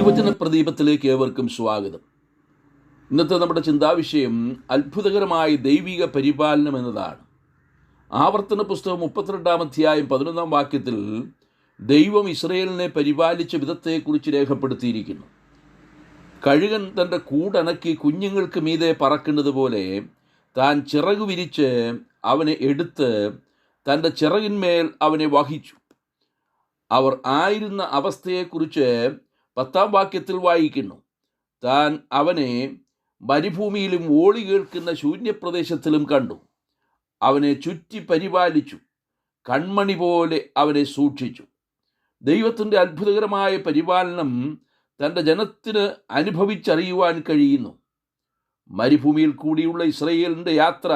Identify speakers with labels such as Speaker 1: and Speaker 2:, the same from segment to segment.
Speaker 1: തിരുവചന പ്രദീപത്തിലേക്ക് ഏവർക്കും സ്വാഗതം. ഇന്നത്തെ നമ്മുടെ ചിന്താവിഷയം അത്ഭുതകരമായ ദൈവിക പരിപാലനം എന്നതാണ്. ആവർത്തന പുസ്തകം 32-ാം അധ്യായം 11-ാം വാക്യത്തിൽ ദൈവം ഇസ്രയേലിനെ പരിപാലിച്ച വിധത്തെക്കുറിച്ച് രേഖപ്പെടുത്തിയിരിക്കുന്നു. കഴുകൻ തൻ്റെ കൂടനക്കി കുഞ്ഞുങ്ങൾക്ക് മീതെ പറക്കുന്നത് പോലെ താൻ ചിറകു വിരിച്ച് അവനെ എടുത്ത് തൻ്റെ ചിറകിന്മേൽ അവനെ വഹിച്ചു. അവർ ആയിരുന്ന അവസ്ഥയെക്കുറിച്ച് 10-ാം വാക്യത്തിൽ വായിക്കുന്നു. താൻ അവനെ മരുഭൂമിയിലും ഓളി കേൾക്കുന്ന ശൂന്യപ്രദേശത്തിലും കണ്ടു. അവനെ ചുറ്റി പരിപാലിച്ചു, കൺമണി പോലെ അവനെ സൂക്ഷിച്ചു. ദൈവത്തിൻ്റെ അത്ഭുതകരമായ പരിപാലനം തൻ്റെ ജനത്തിന് അനുഭവിച്ചറിയുവാൻ കഴിയുന്നു. മരുഭൂമിയിൽ കൂടിയുള്ള ഇസ്രയേലിൻ്റെ യാത്ര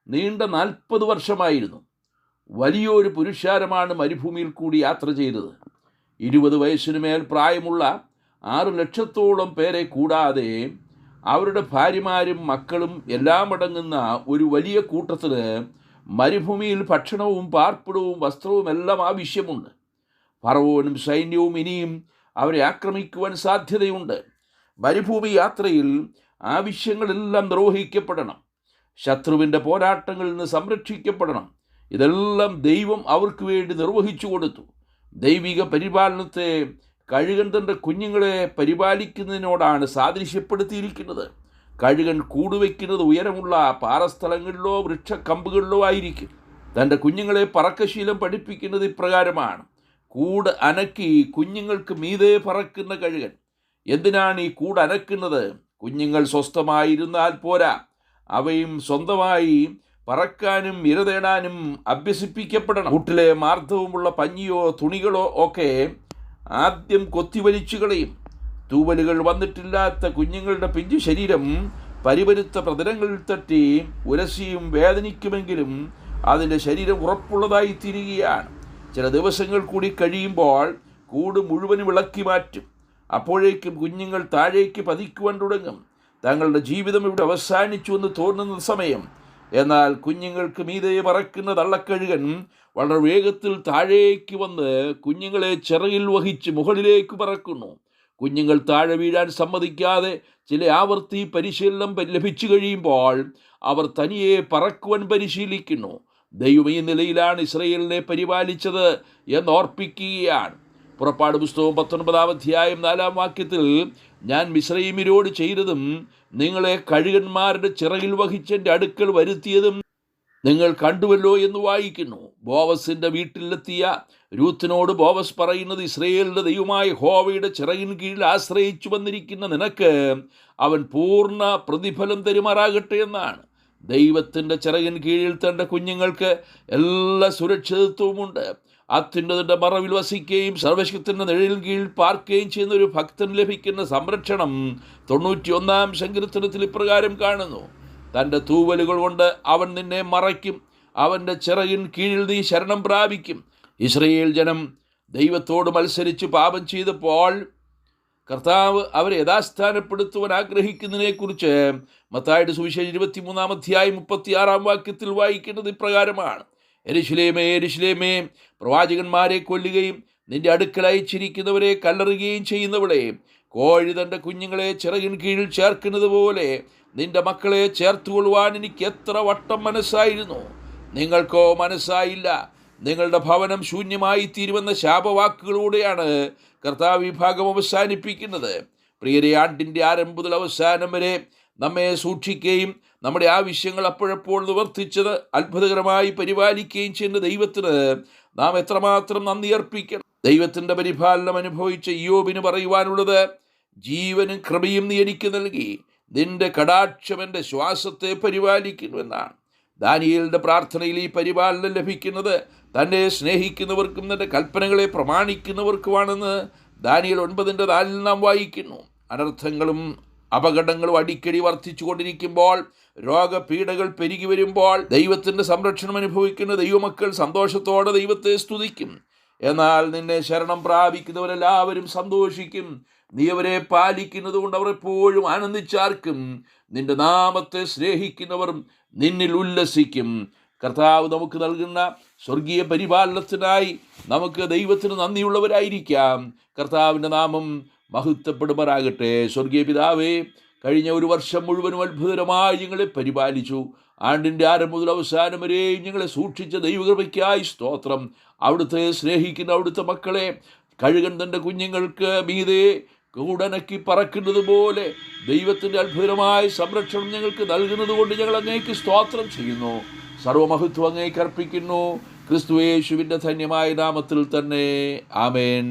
Speaker 1: നീണ്ട 40 വർഷമായിരുന്നു. വലിയൊരു പുരുഷാരമാണ് മരുഭൂമിയിൽ കൂടി യാത്ര ചെയ്തത്. 20 വയസ്സിന് മേൽ പ്രായമുള്ള 6 ലക്ഷത്തോളം പേരെ കൂടാതെ അവരുടെ ഭാര്യമാരും മക്കളും എല്ലാം അടങ്ങുന്ന ഒരു വലിയ കൂട്ടത്തിന് മരുഭൂമിയിൽ ഭക്ഷണവും പാർപ്പിടവും വസ്ത്രവും എല്ലാം ആവശ്യമുണ്ട്. ഫറവോനും സൈന്യവും ഇനിയും അവരെ ആക്രമിക്കുവാൻ സാധ്യതയുണ്ട്. മരുഭൂമി യാത്രയിൽ ആവശ്യങ്ങളെല്ലാം നിർവഹിക്കപ്പെടണം. ശത്രുവിൻ്റെ പോരാട്ടങ്ങളിൽ നിന്ന് സംരക്ഷിക്കപ്പെടണം. ഇതെല്ലാം ദൈവം അവർക്ക് വേണ്ടി നിർവഹിച്ചു കൊടുത്തു. ദൈവിക പരിപാലനത്തെ കഴുകൻ തൻ്റെ കുഞ്ഞുങ്ങളെ പരിപാലിക്കുന്നതിനോടാണ് സാദൃശ്യപ്പെടുത്തിയിരിക്കുന്നത്. കഴുകൻ കൂടുവയ്ക്കുന്നത് ഉയരമുള്ള പാറസ്ഥലങ്ങളിലോ വൃക്ഷക്കമ്പുകളിലോ ആയിരിക്കും. തൻ്റെ കുഞ്ഞുങ്ങളെ പറക്കശീലം പഠിപ്പിക്കുന്നത് ഇപ്രകാരമാണ്. കൂട് അനക്കി കുഞ്ഞുങ്ങൾക്ക് മീതെ പറക്കുന്ന കഴുകൻ. എന്തിനാണ് ഈ കൂട് അനക്കുന്നത്? കുഞ്ഞുങ്ങൾ സ്വസ്ഥമായിരുന്നാൽ പോരാ, അവയും സ്വന്തമായി പറക്കാനും ഇര തേടാനും അഭ്യസിപ്പിക്കപ്പെടണം. കൂട്ടിലെ മാർദ്ദവുമുള്ള പഞ്ഞിയോ തുണികളോ ഒക്കെ ആദ്യം കൊത്തിവലിച്ചു കളയും. തൂവലുകൾ വന്നിട്ടില്ലാത്ത കുഞ്ഞുങ്ങളുടെ പിഞ്ചു ശരീരം പരിപരുത്ത പ്രതലങ്ങളിൽ തട്ടി ഉരസിയും വേദനിക്കുമെങ്കിലും അതിൻ്റെ ശരീരം ഉറപ്പുള്ളതായി തീരുകയാണ്. ചില ദിവസങ്ങൾ കൂടി കഴിയുമ്പോൾ കൂട് മുഴുവനും ഇളക്കി മാറ്റും. അപ്പോഴേക്കും കുഞ്ഞുങ്ങൾ താഴേക്ക് പതിക്കുവാൻ തുടങ്ങും. തങ്ങളുടെ ജീവിതം ഇവിടെ അവസാനിച്ചു എന്ന് തോന്നുന്ന സമയം. എന്നാൽ കുഞ്ഞുങ്ങൾക്ക് മീതെ പറക്കുന്ന തള്ളക്കഴുകൻ വളരെ വേഗത്തിൽ താഴേക്ക് വന്ന് കുഞ്ഞുങ്ങളെ ചിറകിൽ വഹിച്ച് മുകളിലേക്ക് പറക്കുന്നു. കുഞ്ഞുങ്ങൾ താഴെ വീഴാൻ സമ്മതിക്കാതെ ചില ആവർത്തി പരിശീലനം ലഭിച്ചു കഴിയുമ്പോൾ അവർ തനിയെ പറക്കുവാൻ പരിശീലിക്കുന്നു. ദൈവം ഈ നിലയിലാണ് ഇസ്രയേലിനെ പരിപാലിച്ചത് എന്നോർപ്പിക്കുകയാണ്. പുറപ്പാട് പുസ്തകം 19-ാം അധ്യായം 4-ാം വാക്യത്തിൽ ഞാൻ മിസ്രയീമ്യരോട് ചെയ്തതും നിങ്ങളെ കഴുകന്മാരുടെ ചിറകിൽ വഹിച്ചെൻ്റെ അടുക്കൽ വരുത്തിയതും നിങ്ങൾ കണ്ടുവല്ലോ എന്ന് വായിക്കുന്നു. ബോവസിൻ്റെ വീട്ടിലെത്തിയ രൂത്തിനോട് ബോവസ് പറയുന്നത്, ഇസ്രയേലിൻ്റെ ദൈവമായ യഹോവയുടെ ചിറകിൻ കീഴിൽ ആശ്രയിച്ചു വന്നിരിക്കുന്ന നിനക്ക് അവൻ പൂർണ്ണ പ്രതിഫലം തരുമാറാകട്ടെ എന്നാണ്. ദൈവത്തിൻ്റെ ചിറകിൻ കീഴിൽ തൻ്റെ കുഞ്ഞുങ്ങൾക്ക് എല്ലാ സുരക്ഷിതത്വവുമുണ്ട്. അത്യുന്നതൻ്റെ മറവിൽ വസിക്കുകയും സർവശക്തൻ്റെ നിഴലിൻ കീഴിൽ പാർക്കുകയും ചെയ്യുന്ന ഒരു ഭക്തന് ലഭിക്കുന്ന സംരക്ഷണം 91-ാം സങ്കീർത്തനത്തിൽ ഇപ്രകാരം കാണുന്നു. തൻ്റെ തൂവലുകൾ കൊണ്ട് അവൻ നിന്നെ മറയ്ക്കും, അവൻ്റെ ചിറകിൻ കീഴിൽ നീ ശരണം പ്രാപിക്കും. ഇസ്രയേൽ ജനം ദൈവത്തോട് മത്സരിച്ച് പാപം ചെയ്തപ്പോൾ കർത്താവ് അവരെ യഥാസ്ഥാനപ്പെടുത്തുവാൻ ആഗ്രഹിക്കുന്നതിനെക്കുറിച്ച് മത്തായിയുടെ സുവിശേഷം 23-ാം അധ്യായം 36-ാം വാക്യത്തിൽ വായിക്കുന്നത് ഇപ്രകാരമാണ്. യെരൂശലേമേ യെരൂശലേമേ, പ്രവാചകന്മാരെ കൊല്ലുകയും നിന്റെ അടുക്കൽ അയച്ചിരിക്കുന്നവരെ കല്ലെറിയുകയും ചെയ്യുന്നവളെ, കോഴി തൻ്റെ കുഞ്ഞുങ്ങളെ ചിറകിൻ കീഴിൽ ചേർക്കുന്നത് പോലെ നിന്റെ മക്കളെ ചേർത്തുകൊള്ളുവാൻ എനിക്ക് എത്ര വട്ടം മനസ്സായിരുന്നു, നിങ്ങൾക്കോ മനസ്സായില്ല. നിങ്ങളുടെ ഭവനം ശൂന്യമായി തീരുമെന്ന ശാപവാക്കുകളോടെയാണ് കർത്താവ് ഈ ഭാഗം അവസാനിപ്പിക്കുന്നത്. പ്രിയരെ, ആണ്ടിൻ്റെ ആരംഭം മുതൽ അവസാനം വരെ നമ്മെ സൂക്ഷിക്കുകയും നമ്മുടെ ആവശ്യങ്ങൾ അപ്പോഴപ്പോൾ നിവർത്തിച്ചത് അത്ഭുതകരമായി പരിപാലിക്കുകയും ചെയ്യുന്ന ദൈവത്തിന് നാം എത്രമാത്രം നന്ദി അർപ്പിക്കണം. ദൈവത്തിൻ്റെ പരിപാലനം അനുഭവിച്ച ഇയ്യോബിന് പറയുവാനുള്ളത്, ജീവനും കൃപയും നീ എനിക്ക് നൽകി, നിന്റെ കടാക്ഷം എൻ്റെ ശ്വാസത്തെ പരിപാലിക്കുന്നുവെന്നാണ്. ദാനിയേലിൻ്റെ പ്രാർത്ഥനയിൽ ഈ പരിപാലനം ലഭിക്കുന്നത് തന്നെ സ്നേഹിക്കുന്നവർക്കും തൻ്റെ കൽപ്പനകളെ പ്രമാണിക്കുന്നവർക്കുമാണെന്ന് ദാനിയേൽ 9:4 നാം വായിക്കുന്നു. അനർത്ഥങ്ങളും അപകടങ്ങളും അടിക്കടി വർദ്ധിച്ചു കൊണ്ടിരിക്കുമ്പോൾ, രോഗപീഠകൾ പെരുകി വരുമ്പോൾ ദൈവത്തിൻ്റെ സംരക്ഷണം അനുഭവിക്കുന്ന ദൈവമക്കൾ സന്തോഷത്തോടെ ദൈവത്തെ സ്തുതിക്കും. എന്നാൽ നിന്നെ ശരണം പ്രാപിക്കുന്നവരെല്ലാവരും സന്തോഷിക്കും. നീ അവരെ പാലിക്കുന്നത് കൊണ്ട് അവർ എപ്പോഴും ആനന്ദിച്ചാർക്കും. നിന്റെ നാമത്തെ സ്നേഹിക്കുന്നവർ നിന്നിൽ ഉല്ലസിക്കും. കർത്താവ് നമുക്ക് നൽകുന്ന സ്വർഗീയ പരിപാലനത്തിനായി നമുക്ക് ദൈവത്തിന് നന്ദിയുള്ളവരായിരിക്കാം. കർത്താവിൻ്റെ നാമം മഹത്വപ്പെടുമാറാകട്ടെ. സ്വർഗീയ പിതാവേ, കഴിഞ്ഞ ഒരു വർഷം മുഴുവനും അത്ഭുതകരമായി ഞങ്ങളെ പരിപാലിച്ചു. ആണ്ടിൻ്റെ ആരംഭം മുതൽ അവസാനം വരെയും ഞങ്ങളെ സൂക്ഷിച്ച ദൈവകൃപയ്ക്കായി സ്തോത്രം. അവിടുത്തെ സ്നേഹിക്കുന്ന അവിടുത്തെ മക്കളെ കഴുകൻ തൻ്റെ കുഞ്ഞുങ്ങൾക്ക് മീതെ കൂടനക്കി പറക്കുന്നത് പോലെ ദൈവത്തിൻ്റെ അത്ഭുതമായ സംരക്ഷണം ഞങ്ങൾക്ക് നൽകുന്നത് കൊണ്ട് ഞങ്ങൾ അങ്ങേക്ക് സ്തോത്രം ചെയ്യുന്നു. സർവമഹത്വം അങ്ങേക്ക് അർപ്പിക്കുന്നു. ക്രിസ്തുയേശുവിൻ്റെ ധന്യമായ നാമത്തിൽ തന്നെ. ആമേൻ.